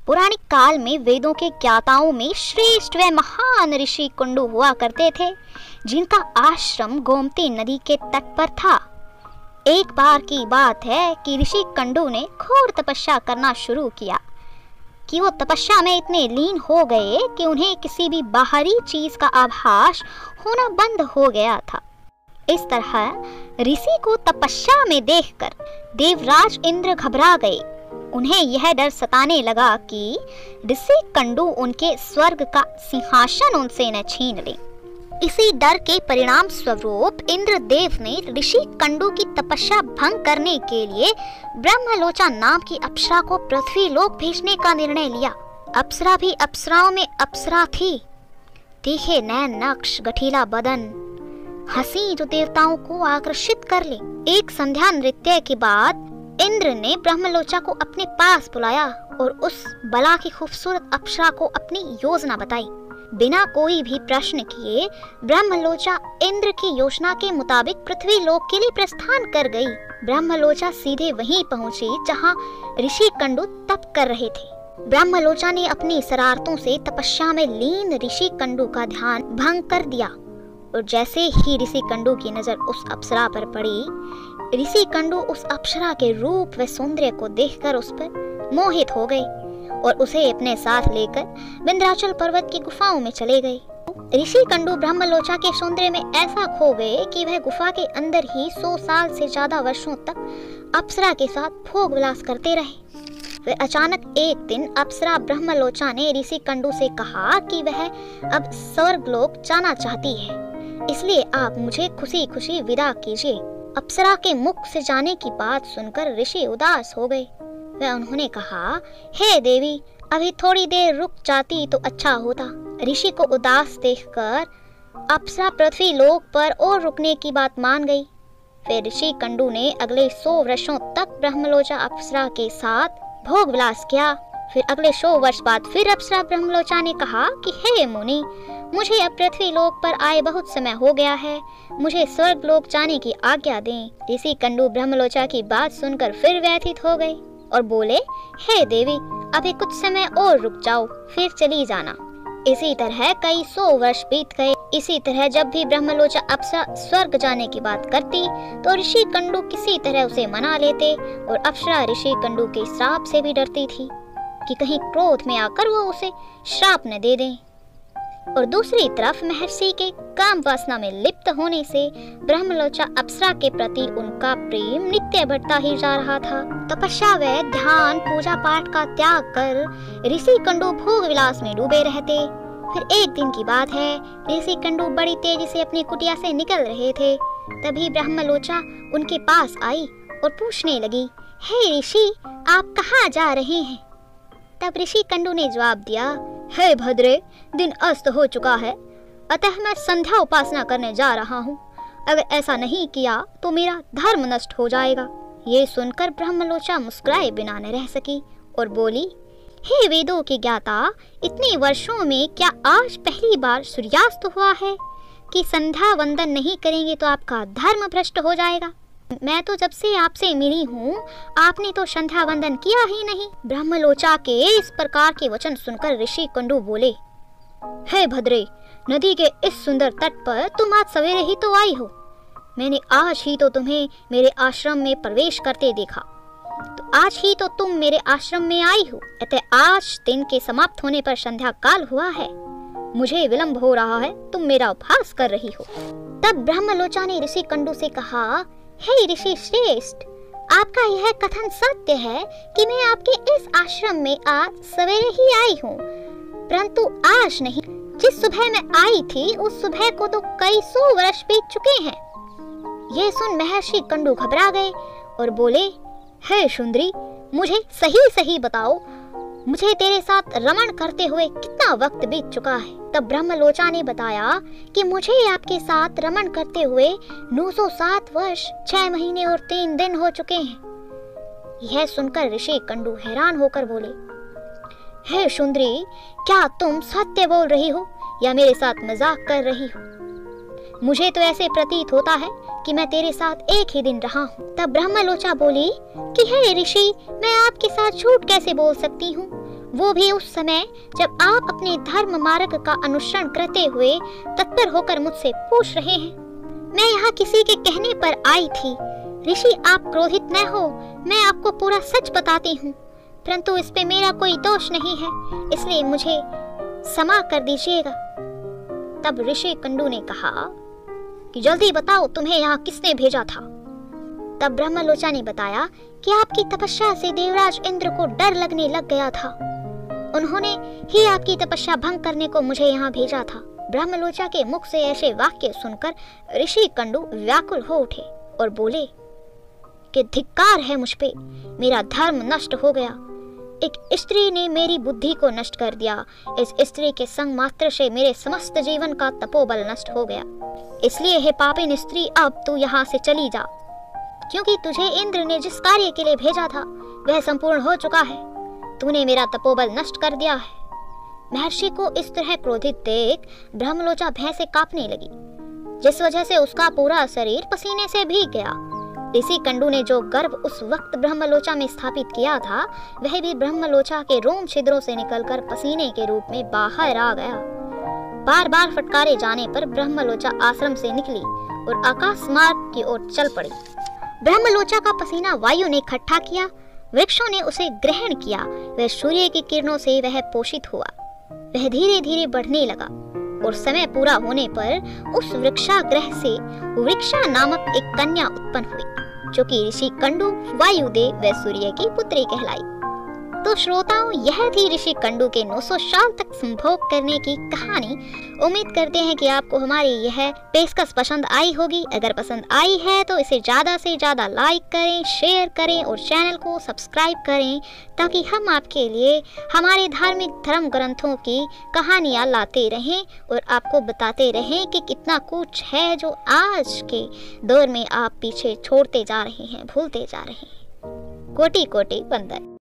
पुरानिक काल में वेदों के ज्ञाताओं में श्रेष्ठ व महान ऋषि कुंडू हुआ करते थे, जिनका आश्रम गोमती नदी के तट पर था। एक बार की बात है कि ऋषि कंडू ने घोर तपस्या करना शुरू किया कि वो तपस्या में इतने लीन हो गए कि उन्हें किसी भी बाहरी चीज का आभास होना बंद हो गया था। इस तरह ऋषि को तपस्या में देखकर देवराज इंद्र घबरा गए। उन्हें यह डर सताने लगा कि ऋषि कंडू उनके स्वर्ग का सिंहासन उनसे न छीन ले। इसी डर के परिणाम स्वरूप इंद्रदेव ने ऋषि कंडू की तपस्या भंग करने के लिए ब्रह्मलोचा नाम की अप्सरा को पृथ्वी लोक भेजने का निर्णय लिया। अप्सरा भी अप्सराओं में अप्सरा थी। तीखे नैन नक्श, गठीला बदन, हंसी जो देवताओं को आकर्षित कर ले। एक संध्या नृत्य के बाद इंद्र ने ब्रह्मलोचा को अपने पास बुलाया और उस बला की खूबसूरत अप्सरा को अपनी योजना बताई। बिना कोई भी प्रश्न किए ब्रह्मलोचा इंद्र की योजना के मुताबिक पृथ्वी लोक के लिए प्रस्थान कर गई। ब्रह्मलोचा सीधे वहीं पहुंची जहां ऋषि कंडू तप कर रहे थे। ब्रह्मलोचा ने अपनी शरारतों से तपस्या में लीन ऋषि कंडू का ध्यान भंग कर दिया और जैसे ही ऋषि कंडू की नजर उस अप्सरा पर पड़ी, ऋषि कंडू उस अप्सरा के रूप व सौंदर्य को देखकर उस पर मोहित हो गए और उसे अपने साथ लेकर विंध्याचल पर्वत की गुफाओं में चले गए। ऋषि कंडू ब्रह्मलोचा के सौंदर्य में ऐसा खो गए कि वह गुफा के अंदर ही 100 साल से ज्यादा वर्षों तक अप्सरा के साथ भोग विलास करते रहे। फिर अचानक एक दिन अप्सरा ब्रह्मलोचा ने ऋषि कंडू से कहा कि वह अब स्वर्ग लोक जाना चाहती है, इसलिए आप मुझे खुशी खुशी विदा कीजिए। अप्सरा के मुख से जाने की बात सुनकर ऋषि उदास हो गए। वह उन्होंने कहा, हे देवी, अभी थोड़ी देर रुक जाती तो अच्छा होता। ऋषि को उदास देखकर अप्सरा पृथ्वी लोक पर और रुकने की बात मान गई। फिर ऋषि कंडू ने अगले 100 वर्षों तक ब्रह्मलोचा अप्सरा के साथ भोग विलास किया। फिर अगले 100 वर्ष बाद फिर अप्सरा ब्रह्मलोचा ने कहा कि हे मुनि, मुझे अब पृथ्वी लोक पर आए बहुत समय हो गया है, मुझे स्वर्ग लोक जाने की आज्ञा दें। ऋषि कंडू ब्रह्मलोचा की बात सुनकर फिर व्यथित हो गए और बोले, हे देवी, अभी कुछ समय और रुक जाओ, फिर चली जाना। इसी तरह कई 100 वर्ष बीत गए। इसी तरह जब भी ब्रह्मलोचा अप्सरा स्वर्ग जाने की बात करती तो ऋषि कंडू किसी तरह उसे मना लेते और अप्सरा ऋषि कंडू के श्राप से भी डरती थी कि कहीं क्रोध में आकर वो उसे श्राप न दे दें। और दूसरी तरफ महर्षि के काम वासना में लिप्त होने से ब्रह्मलोचा अप्सरा के प्रति उनका प्रेम नित्य बढ़ता ही जा रहा था। तपस्या व ध्यान पूजा पाठ का त्याग कर ऋषि कंडू भोग विलास में डूबे रहते। फिर एक दिन की बात है, ऋषि कंडू बड़ी तेजी से अपनी कुटिया से निकल रहे थे। तभी ब्रह्मलोचा उनके पास आई और पूछने लगी, हे ऋषि, आप कहाँ जा रहे हैं? तब ऋषि कंडू ने जवाब दिया, हे भद्रे, दिन अस्त हो चुका है, अतः मैं संध्या उपासना करने जा रहा हूँ। अगर ऐसा नहीं किया तो मेरा धर्म नष्ट हो जाएगा। ये सुनकर ब्रह्मलोचा मुस्कुराए बिना न रह सकी और बोली, हे वेदों के ज्ञाता, इतने वर्षों में क्या आज पहली बार सूर्यास्त हुआ है कि संध्या वंदन नहीं करेंगे तो आपका धर्म भ्रष्ट हो जाएगा? मैं तो जब से आपसे मिली हूँ, आपने तो संध्या वंदन किया ही नहीं। ब्रह्मलोचा के इस प्रकार के वचन सुनकर ऋषि कंडू बोले, हे भद्रे, नदी के इस सुंदर तट पर तुम आज सवेरे ही तो आई हो। मैंने आज ही तो तुम्हें मेरे आश्रम में प्रवेश करते देखा, तो आज ही तो तुम मेरे आश्रम में आई हो। अतः आज दिन के समाप्त होने पर संध्या काल हुआ है, मुझे विलंब हो रहा है, तुम मेरा उपहास कर रही हो। तब ब्रह्मलोचा ने ऋषि कंडू से कहा, हे ऋषि श्रेष्ठ, आपका यह कथन सत्य है कि मैं आपके इस आश्रम में आज सवेरे ही आई हूँ, परंतु आज नहीं। जिस सुबह मैं आई थी उस सुबह को तो कई 100 वर्ष बीत चुके हैं। ये सुन महर्षि कंडू घबरा गए और बोले, हे सुंदरी, मुझे सही सही बताओ, मुझे तेरे साथ रमण करते हुए कितना वक्त बीत चुका है? तब ब्रह्मलोचा ने बताया कि मुझे आपके साथ रमण करते हुए 907 वर्ष 6 महीने और 3 दिन हो चुके हैं। यह सुनकर ऋषि कंडू हैरान होकर बोले, हे सुंदरी, क्या तुम सत्य बोल रही हो या मेरे साथ मजाक कर रही हो? मुझे तो ऐसे प्रतीत होता है कि मैं तेरे साथ एक ही दिन रहा हूँ। तब ब्रह्मलोचा बोली कि हे ऋषि, मैं आपके साथ झूठ कैसे बोल सकती हूँ? वो भी उस समय जब आप अपने धर्म मार्ग का अनुसरण करते हुए तत्पर होकर मुझसे पूछ रहे हैं। मैं यहाँ किसी के कहने पर आई थी। ऋषि, आप क्रोधित न हो, मैं आपको पूरा सच बताती हूँ, परंतु इस पे मेरा कोई दोष नहीं है, इसलिए मुझे क्षमा कर दीजिएगा। तब ऋषि कंडू ने कहा कि जल्दी बताओ, तुम्हें यहाँ किसने भेजा था? तब ब्रह्मलोचा ने बताया कि आपकी तपस्या से देवराज इंद्र को डर लगने लग गया था। उन्होंने ही आपकी तपस्या भंग करने को मुझे यहाँ भेजा था। ब्रह्मलोचा के मुख से ऐसे वाक्य सुनकर ऋषि कंडू व्याकुल हो उठे और बोले कि धिक्कार है मुझ पे, मेरा धर्म नष्ट हो गया। एक स्त्री ने मेरी बुद्धि को नष्ट कर दिया। इस स्त्री के संग मात्र से मेरे समस्त जीवन का तपोबल नष्ट हो गया। इसलिए हे पापिन स्त्री, अब तू यहाँ से चली जा, क्योंकि तुझे इंद्र ने जिस कार्य के लिए भेजा था वह संपूर्ण हो चुका है। तूने मेरा तपोबल नष्ट कर दिया है। महर्षि को इस तरह क्रोधित देख ब्रह्मलोचा भय से कांपने लगी, जिस वजह से उसका पूरा शरीर पसीने से भीग गया। ऋषि कंडू ने जो गर्भ उस वक्त ब्रह्मलोचा में स्थापित किया था, वह भी ब्रह्मलोचा के रोम छिद्रों से निकलकर पसीने के रूप में बाहर आ गया। बार बार फटकारे जाने पर ब्रह्मलोचा आश्रम से निकली और आकाश मार्ग की ओर चल पड़ी। ब्रह्मलोचा का पसीना वायु ने इकट्ठा किया, वृक्षों ने उसे ग्रहण किया, वह सूर्य की किरणों से वह पोषित हुआ। वह धीरे धीरे बढ़ने लगा और समय पूरा होने पर उस वृक्षाग्रह से वृक्षा नामक एक कन्या उत्पन्न हुई, जो कि ऋषि कंडू, वायुदेव व सूर्य की पुत्री कहलाई। तो श्रोताओं, यह थी ऋषि कंडू के 900 साल तक संभोग करने की कहानी। उम्मीद करते हैं कि आपको हमारी यह पेशकश पसंद आई होगी। अगर पसंद आई है तो इसे ज़्यादा से ज़्यादा लाइक करें, शेयर करें और चैनल को सब्सक्राइब करें, ताकि हम आपके लिए हमारे धार्मिक धर्म ग्रंथों की कहानियाँ लाते रहें और आपको बताते रहें कि कितना कुछ है जो आज के दौर में आप पीछे छोड़ते जा रहे हैं, भूलते जा रहे हैं। कोटि कोटि वंदन।